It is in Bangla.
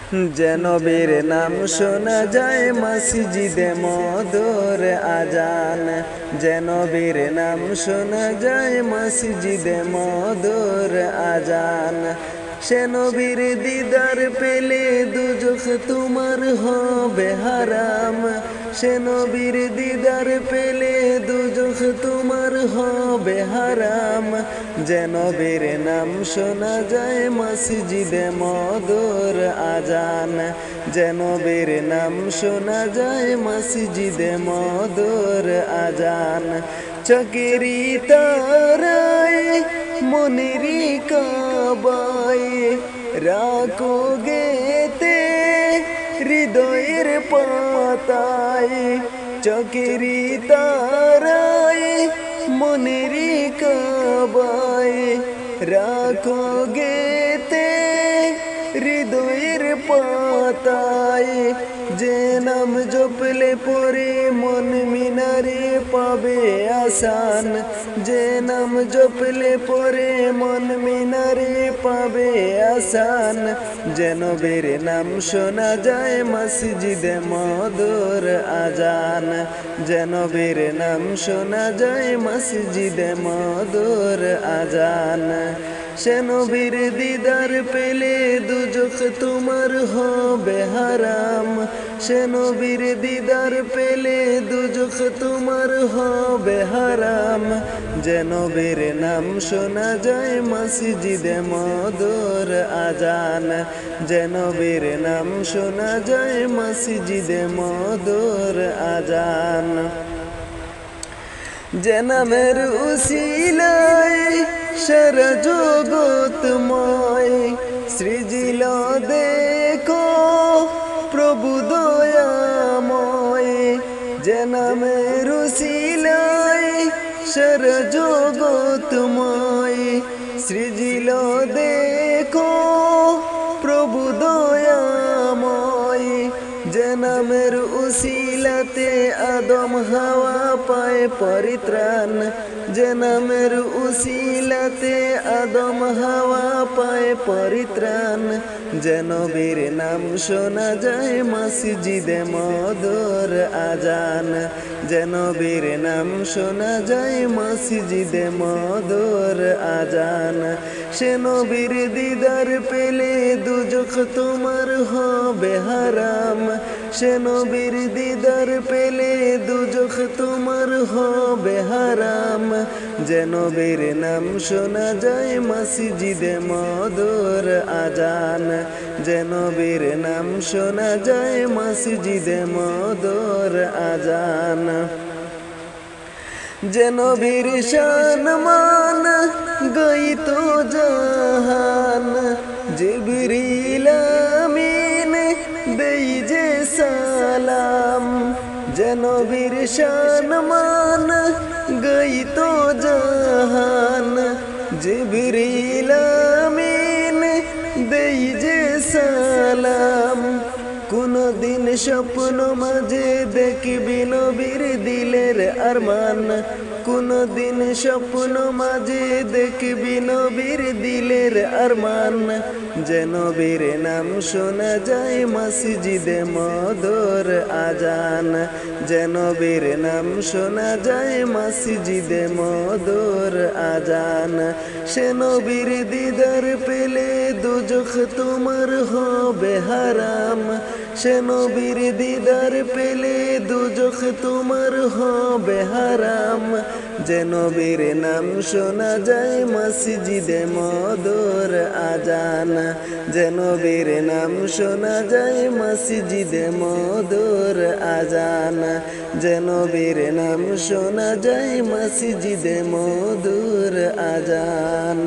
যে নবীর নাম শোনা যায় মসজিদে মধুর আজান, যে নবীর নাম শোনা যায় মসজিদে মধুর আজান। সে নবীর দিদার পেলে দুজখ তোমার হবে হারাম, সে নবীর দিদার পেলে দুজখ তোমার হবে হারাম। যে নবীর নাম শোনা যায় মসজিদে মধুর আজান, যে নবীর নাম শোনা যায় মসজিদে মধুর আজান। চকেরি তারায় মনেরি কাবায় রাখো গেতে হৃদয়ের পাতায়, চকেরি তারায় মনেরি কাবায় রাখো গেতে হৃদয়ের পাতায়। যে নাম জপলে পরে মন মিনারে পাবে আসান, যে নাম জপলে পরে মন মিনারে পাবে আসান। যে নবীর নাম শোনা যায় মসজিদে মধুর আজান, যে নবীর নাম শোনা যায় মসজিদে মধুর আজান। সে নবীর দিদার পেলে দুজখ তোমার হবে হারাম, সে নবীর দিদার পেলে দুজখ তোমার হবে হারাম। যে নবীর নাম শোনা যায় মসজিদে মধুর আজান, যে নবীর নাম শোনা যায় মসজিদে মধুর আজান। যে নামের উসিলায় সারা জগৎময় সৃজিল দেখো প্রভু দয়াময়, যে নামের উসিলায় সারা জগৎময় সৃজিল দেখো প্রভু দয়াময়। যে নামের উসিলাতে আদম হাওয়া পায় পরিত্রাণ, যে নামের উসিলাতে আদম হাওয়া পায় পরিত্রাণ। যে নবীর নাম শোনা যায় মসজিদে মধুর আজান, যে নবীর নাম শোনা যায় মসজিদে মধুর আজান। সে নবীর দিদার পেলে দুজখ তোমার হবে হারাম, সে নবীর দিদার পেলে দুজখ তোমার হবে হারাম। যে নবীর নাম শোনা যায় মসজিদে মধুর আজান, যে নবীর নাম শোনা যায় মসজিদে মধুর আজান। যে নবীর শান মান গাইত জাহান, জিবরিল আমিন দেই যে সালাম। যে নবীর শান মান গাইত জাহান, জিবরিল আমিন দেই যে সালাম। কোনদিন স্বপ্ন মাঝে দেখবি নবীর দিলের আরমান, কোনদিন স্বপ্ন মাঝে দেখবি নবীর দিলের আরমান। যে নবীর নাম শোনা যায় মসজিদে মধুর আজান, যে নবীর নাম শোনা যায় মসজিদে মধুর আজান। সে নবীর দিদার পেলে দুজখ তোমার হবে হারাম, সে নবীর দিদার পেলে দুজখ তোমার হবে হারাম। যে নবীর নাম শোনা যায় মসজিদে মধুর আজান, যে নবীর নাম শোনা যায় মসজিদে মধুর আজান, যে নবীর নাম শোনা যায় মসজিদে মধুর আজান।